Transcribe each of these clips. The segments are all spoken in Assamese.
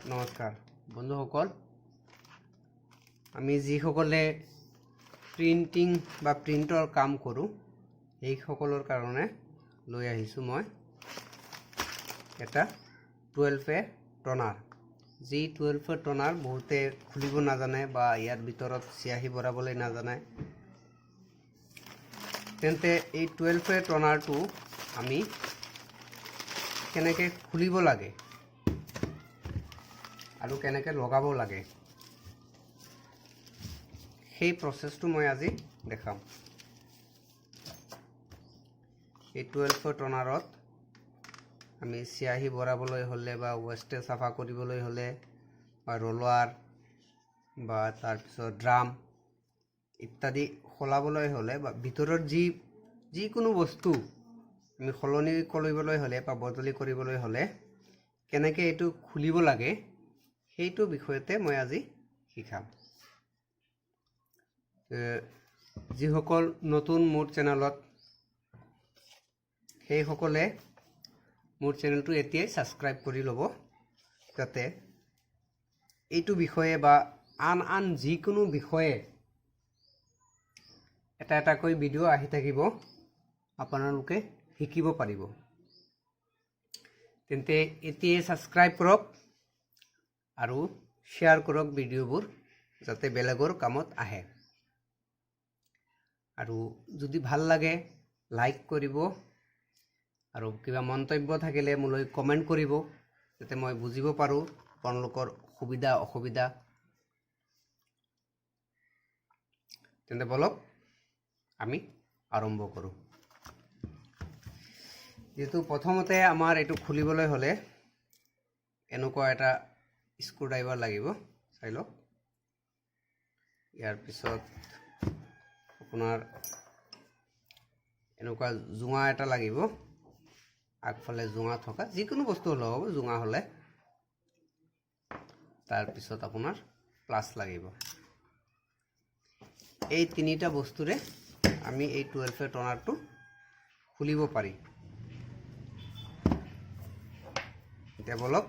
নমস্কাৰ বন্ধুসকল, আমি যিসকলে প্ৰিণ্টিং বা প্ৰিণ্টৰ কাম কৰোঁ সেইসকলৰ কাৰণে লৈ আহিছোঁ মই এটা 12A টনাৰ। যি 12A টনাৰ বহুতে খুলিব নাজানে বা ইয়াৰ ভিতৰত চিয়াহী ভৰাবলৈ নাজানে, তেন্তে এই 12A টনাৰটো আমি কেনেকৈ খুলিব লাগে আৰু কেনেকৈ লগাব লাগে সেই প্ৰচেছটো মই আজি দেখাম। এই 12A টনাৰত আমি চিয়াহী ভৰাবলৈ হ'লে বা ৱেষ্টেজ চাফা কৰিবলৈ হ'লে বা ৰোলাৰ বা তাৰপিছত ড্ৰাম ইত্যাদি সলাবলৈ হ'লে বা ভিতৰত যিকোনো বস্তু আমি সলনি কৰিবলৈ হ'লে বা বদলি কৰিবলৈ হ'লে কেনেকৈ এইটো খুলিব লাগে সেইটো বিষয়তে মই আজি শিকাম। যিসকল নতুন মোৰ চেনেলত সেইসকলে মোৰ চেনেলটো এতিয়াই ছাবস্ক্ৰাইব কৰি ল'ব, যাতে এইটো বিষয়ে বা আন যিকোনো বিষয়ে এটা এটাকৈ ভিডিঅ' আহি থাকিব, আপোনালোকে শিকিব পাৰিব। তেন্তে এতিয়াই ছাবস্ক্ৰাইব কৰক আৰু শ্বেয়াৰ কৰক ভিডিঅ'বোৰ, যাতে বেলেগৰ কামত আহে। আৰু যদি ভাল লাগে লাইক কৰিব আৰু কিবা মন্তব্য থাকিলে মোলৈ কমেণ্ট কৰিব, যাতে মই বুজিব পাৰোঁ আপোনালোকৰ সুবিধা অসুবিধা। তেন্তে বলক আমি আৰম্ভ কৰোঁ। যেহেতু প্ৰথমতে আমাৰ এইটো খুলিবলৈ হ'লে এনেকুৱা এটা স্ক্ৰুড্ৰাইভাৰ লাগিব, চাই লওক। ইয়াৰ পিছত আপোনাৰ এনেকুৱা জোঙা এটা লাগিব, আগফালে জোঙা থকা যিকোনো বস্তু হ'লেও হ'ব, জোঙা হ'লে। তাৰপিছত আপোনাৰ প্লাছ লাগিব। এই তিনিটা বস্তুৰে আমি এই 12A টনাৰটো খুলিব পাৰি। এতিয়া বলক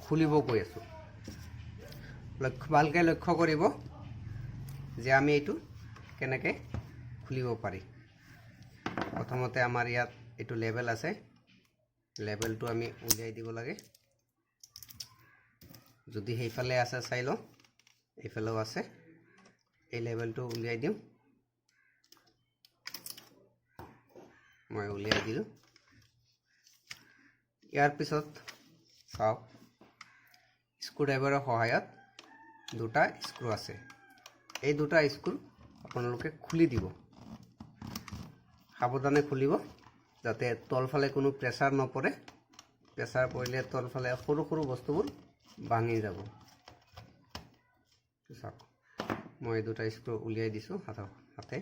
খুলিব গৈ আছোঁ। ভালকৈ লক্ষ্য কৰিব যে আমি এইটো কেনেকৈ খুলিব পাৰি। প্ৰথমতে আমাৰ ইয়াত এইটো লেবেল আছে, লেবেলটো আমি উলিয়াই দিব লাগে। যদি সেইফালে আছে চাই লওঁ, এইফালেও আছে। এই লেবেলটো উলিয়াই দিওঁ, মই উলিয়াই দিলোঁ। ইয়াৰ পিছত চাওক, স্ক্ৰুড্ৰাইভাৰৰ সহায়ত দুটা স্ক্ৰু আছে। এই দুটা স্ক্ৰু আপোনালোকে খুলি দিব, সাৱধানে খুলিব, যাতে তলফালে কোনো প্ৰেছাৰ নপৰে। প্ৰেছাৰ পৰিলে তলফালে সৰু সৰু বস্তুবোৰ ভাঙি যাব। চাওক, মই দুটা স্ক্ৰু উলিয়াই দিছোঁ হাতে।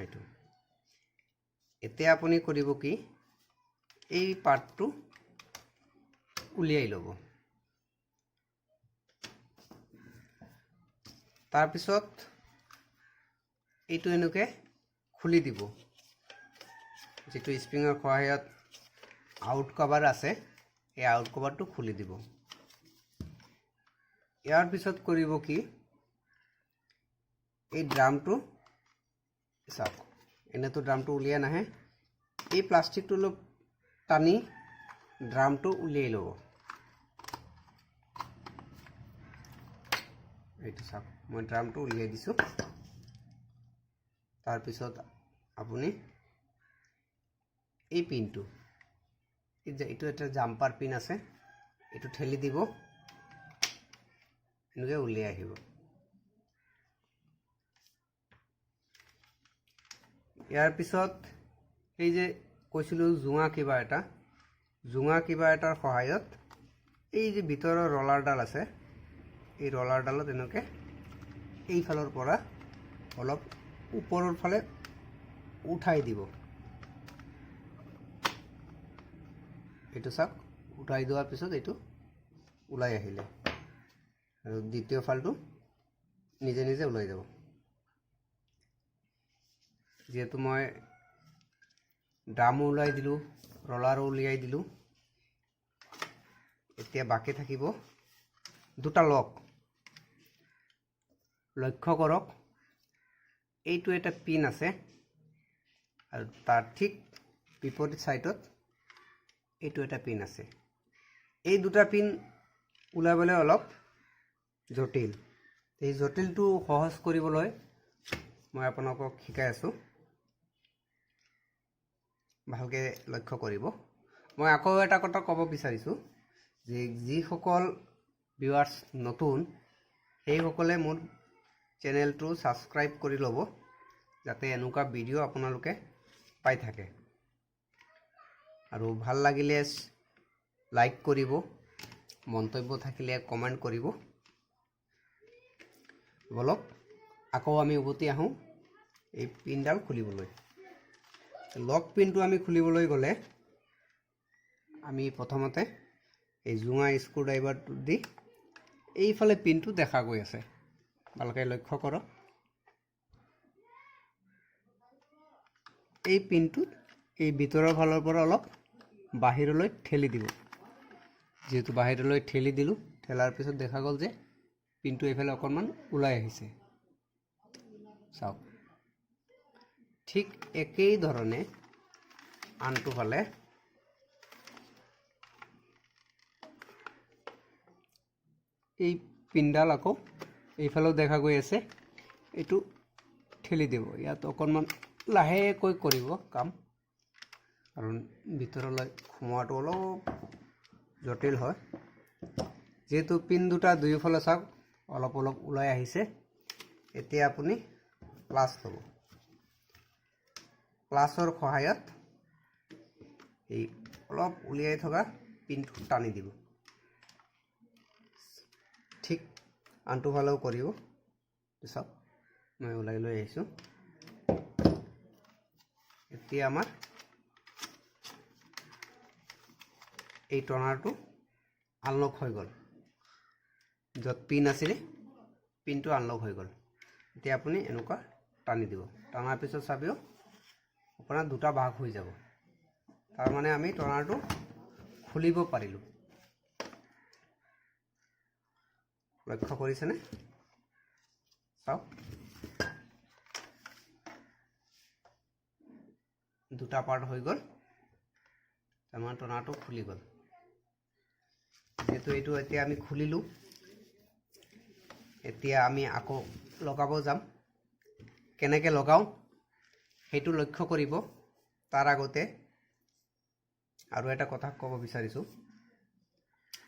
এইটো এতিয়া আপুনি কৰিব কি, এই পাৰ্টটো উলিয়াই ল'ব। তাৰপিছত এইটো এনেকৈ খুলি দিব। যিটো স্প্ৰিঙৰ সহায়ত আউট কভাৰ আছে, এই আউট কভাৰটো খুলি দিব। ইয়াৰ পিছত কৰিব কি, এই ড্ৰামটো চাওক, এনেতো ড্ৰামটো উলিয়াই নাহে। এই প্লাষ্টিকটো অলপ টানি ড্ৰামটো উলিয়াই ল'ব। এইটো চাওক, মই ড্ৰামটো উলিয়াই দিছোঁ। তাৰপিছত আপুনি এই পিনটো, এইটো এটা জাম্পাৰ পিন আছে, এইটো ঠেলি দিব, এনেকৈ উলিয়াই আহিব। ইয়াৰ পিছত এই যে কৈছিলোঁ জোঙা কিবা এটাৰ সহায়ত এই যে ভিতৰৰ ৰলাৰডাল আছে, এই ৰলাৰডালত এনেকৈ এইফালৰ পৰা অলপ ওপৰৰ ফালে উঠাই দিব। এইটো চাওক, উঠাই দিয়াৰ পিছত এইটো ওলাই আহিলে আৰু দ্বিতীয় ফালটো নিজে নিজে ওলাই যাব। যিহেতু মই ড্ৰামো ওলাই দিলোঁ, ৰলাৰো উলিয়াই দিলোঁ। এতিয়া বাকী থাকিব দুটা লক। লক্ষ্য কৰক, এইটো এটা পিন আছে আৰু তাৰ ঠিক বিপৰীত ছাইডত এইটো এটা পিন আছে। এই দুটা পিন ওলাবলৈ অলপ জটিল। এই জটিলটো সহজ কৰিবলৈ মই আপোনালোকক শিকাই আছোঁ, ভালকৈ লক্ষ্য কৰিব। মই আকৌ এটা কথা ক'ব বিচাৰিছোঁ যে যিসকল ভিউৱাৰ্ছ নতুন, সেইসকলে মোৰ চেনেলটো ছাবস্ক্ৰাইব কৰি ল'ব, যাতে এনেকুৱা ভিডিঅ' আপোনালোকে পাই থাকে। আৰু ভাল লাগিলে লাইক কৰিব, মন্তব্য থাকিলে কমেণ্ট কৰিব। বলক আকৌ আমি উভতি আহোঁ এই পিনডাল খুলিবলৈ। লক পিনটো আমি খুলিবলৈ গ'লে আমি প্ৰথমতে এই জোঙা স্ক্ৰুড্ৰাইভাৰটো দি এইফালে পিনটো দেখা গৈ আছে, ভালকৈ লক্ষ্য কৰক। এই পিনটোত এই ভিতৰৰ ফালৰ পৰা অলপ বাহিৰলৈ ঠেলি দিব। যিহেতু বাহিৰলৈ ঠেলি দিলোঁ, ঠেলাৰ পিছত দেখা গ'ল যে পিনটো এইফালে অকণমান ওলাই আহিছে। চাওক, ঠিক একেই ধৰণে আনটো ফালে এই পিনডাল আকৌ এইফালেও দেখা গৈ আছে, এইটো ঠেলি দিব। ইয়াত অকণমান লাহেকৈ কৰিব কাম, কাৰণ ভিতৰলৈ সোমোৱাটো অলপ জটিল হয়। যেহেতু পিন দুটা দুয়োফালে চাওক অলপ অলপ ওলাই আহিছে। এতিয়া আপুনি প্লাছ ল'ব। প্লাছৰ সহায়ত এই অলপ উলিয়াই থকা পিনটো টানি দিব। ঠিক আনটো ফালেও কৰিব। চাওক, মই ওলাই লৈ আহিছোঁ। এতিয়া আমাৰ এই টনাৰটো আনলক হৈ গ'ল। য'ত পিন আছিলে পিনটো আনলক হৈ গ'ল। এতিয়া আপুনি এনেকুৱা টানি দিব। টানাৰ পিছত চাবিও আপোনাৰ দুটা ভাগ হৈ যাব। তাৰমানে আমি টনাৰটো খুলিব পাৰিলোঁ। লক্ষ্য কৰিছেনে? চাওক, দুটা পাৰ্ট হৈ গ'ল, তাৰমানে টনাৰটো খুলি গ'ল। যিহেতু এইটো এতিয়া আমি খুলিলোঁ, এতিয়া আমি আকৌ লগাব যাম। কেনেকৈ লগাওঁ সেইটো লক্ষ্য কৰিব। তাৰ আগতে আৰু এটা কথা ক'ব বিচাৰিছোঁ,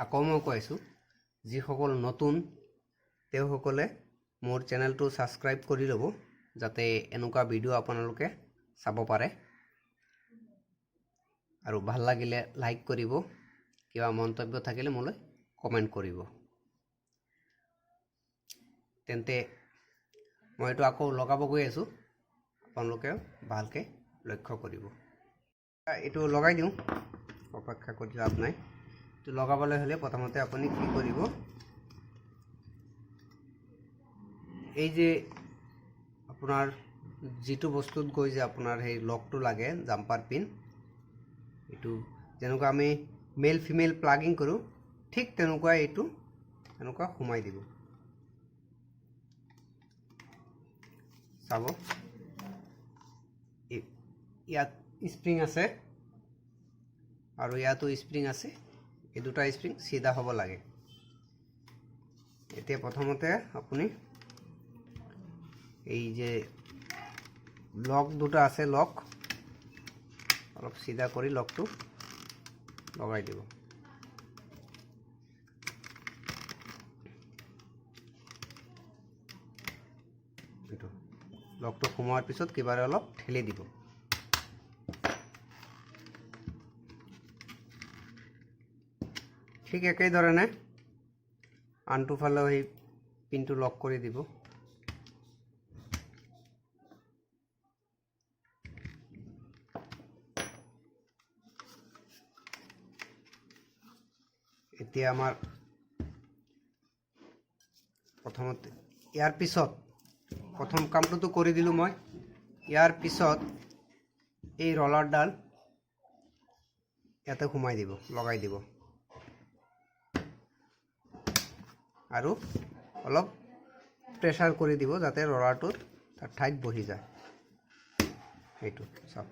আকৌ মই কৈছোঁ, যিসকল নতুন তেওঁসকলে মোৰ চেনেলটো ছাবস্ক্ৰাইব কৰি ল'ব, যাতে এনেকুৱা ভিডিঅ' আপোনালোকে চাব পাৰে। আৰু ভাল লাগিলে লাইক কৰিব, কিবা মন্তব্য থাকিলে মোলৈ কমেণ্ট কৰিব। তেন্তে মই এইটো আকৌ লগাব গৈ আছোঁ, আপোনালোকে ভালকৈ লক্ষ্য কৰিব। এইটো লগাই দিওঁ, অপেক্ষা কৰি লাভ নাই। এইটো লগাবলৈ হ'লে প্ৰথমতে আপুনি কি কৰিব, এই যে আপোনাৰ যিটো বস্তুত গৈ যে আপোনাৰ সেই লকটো লাগে, জাম্পাৰ পিন, এইটো যেনেকুৱা আমি মেল ফিমেল প্লাগিং কৰোঁ, ঠিক তেনেকুৱা এইটো এনেকুৱা সোমাই দিব। চাব, ইয়াত স্প্ৰিং আছে আৰু ইয়াতো স্প্ৰিং আছে। এই দুটা স্প্ৰিং চিধা হ'ব লাগে। এতিয়া প্ৰথমতে আপুনি এই যে লক দুটা আছে, লক অলপ চিধা কৰি লকটো লগাই দিব। এইটো লকটো সোমোৱাৰ পিছত কিবাৰে অলপ ঠেলি দিব। ঠিক একেধৰণে আনটো ফালেও সেই পিনটো লক কৰি দিব। এতিয়া আমাৰ প্ৰথমতে ইয়াৰ পিছত প্ৰথম কামটোতো কৰি দিলোঁ মই। ইয়াৰ পিছত এই ৰলাৰডাল ইয়াতে সোমাই দিব, লগাই দিব আৰু অলপ প্ৰেছাৰ কৰি দিব যাতে ৰলাৰটোত তাৰ ঠাইত বহি যায়। এইটো চাওক,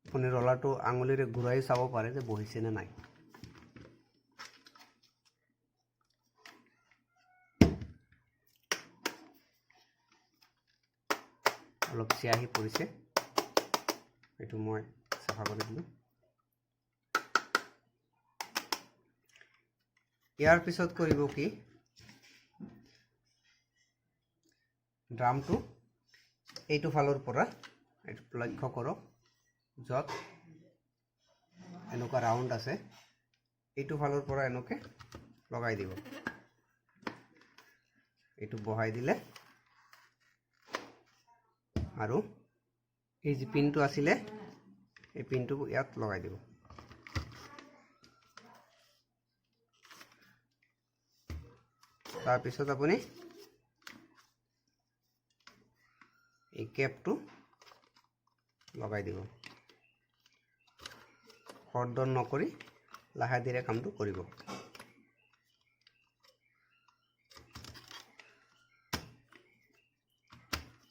আপুনি ৰলাৰটো আঙুলিৰে ঘূৰাই চাব পাৰে যে বহিছে নে নাই। অলপ চিয়াহী পৰিছে, এইটো মই চাফা কৰি দিলোঁ। ইয়াৰ পিছত কৰিব কি, ড্ৰামটো এইটো ফালৰ পৰা এইটো লক্ষ্য কৰক, য'ত এনেকুৱা ৰাউণ্ড আছে এইটো ফালৰ পৰা এনেকৈ লগাই দিব। এইটো বহাই দিলে আৰু এই যে পিনটো আছিলে এই পিনটো ইয়াত লগাই দিব। তাৰপিছত আপুনি এই কেপটো লগাই দিব। খৰধৰ নকৰি লাহে ধীৰে কামটো কৰিব।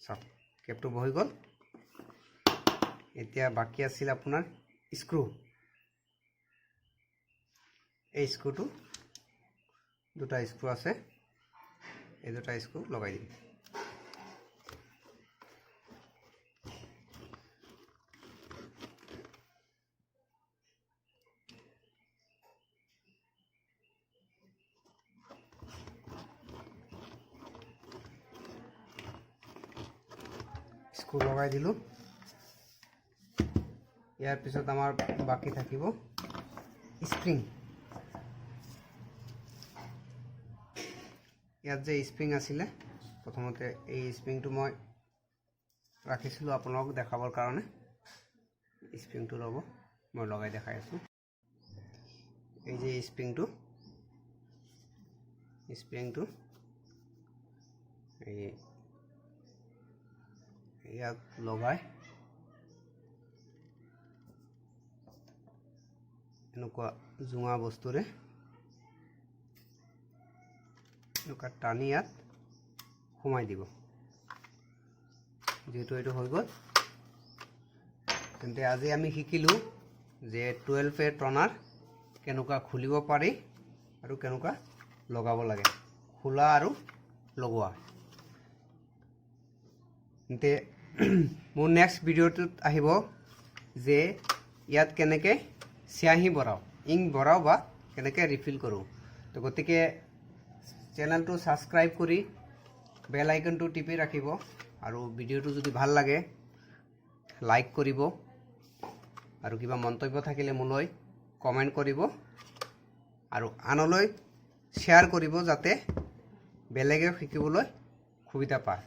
চাওক, কেপটো বহি গ'ল। এতিয়া বাকী আছিল আপোনাৰ স্ক্ৰু। এই স্ক্ৰুটো দুটা স্ক্ৰু আছে, এই দুটা স্ক্ৰু লগাই দিম। স্ক্ৰু লগাই দিলোঁ। ইয়াৰ পিছত আমাৰ বাকী থাকিব স্প্ৰিং। ইয়াত যে স্প্ৰিং আছিলে, প্ৰথমতে এই স্প্ৰিংটো মই ৰাখিছিলোঁ আপোনালোকক দেখাবৰ কাৰণে। স্প্ৰিংটো ল'ব, মই লগাই দেখাই আছোঁ। এই যে স্প্ৰিংটো এই ইয়াত লগাই এনেকুৱা জোঙা বস্তুৰে এনেকুৱা টানি ইয়াত সোমাই দিব। যেহেতু এইটো হৈ গ'ল, তেন্তে আজি আমি শিকিলোঁ যে 12A টনাৰ কেনেকুৱা খুলিব পাৰি আৰু কেনেকুৱা লগাব লাগে, খোলা আৰু লগোৱা। তেন্তে মোৰ নেক্সট ভিডিঅ'টোত আহিব যে ইয়াত কেনেকৈ চিয়াহী ভৰাওঁ, ইংক ভৰাওঁ বা কেনেকৈ ৰিফিল কৰোঁ। তো গতিকে চেনেলটো ছাবস্ক্ৰাইব কৰি বেল আইকনটো টিপি ৰাখিব, আৰু ভিডিঅ'টো যদি ভাল লাগে লাইক কৰিব, আৰু কিবা মন্তব্য থাকিলে মোলৈ কমেণ্ট কৰিব, আৰু আনলৈ শ্বেয়াৰ কৰিব যাতে বেলেগে শিকিবলৈ সুবিধা পায়।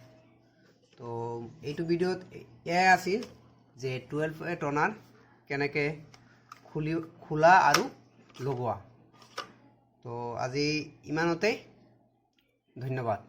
তো এইটো ভিডিঅ'ত এয়াই আছিল যে 12A টনাৰ কেনেকৈ খোলা আৰু লগোৱা। তো আজি ইমানতেই, ধন্যবাদ।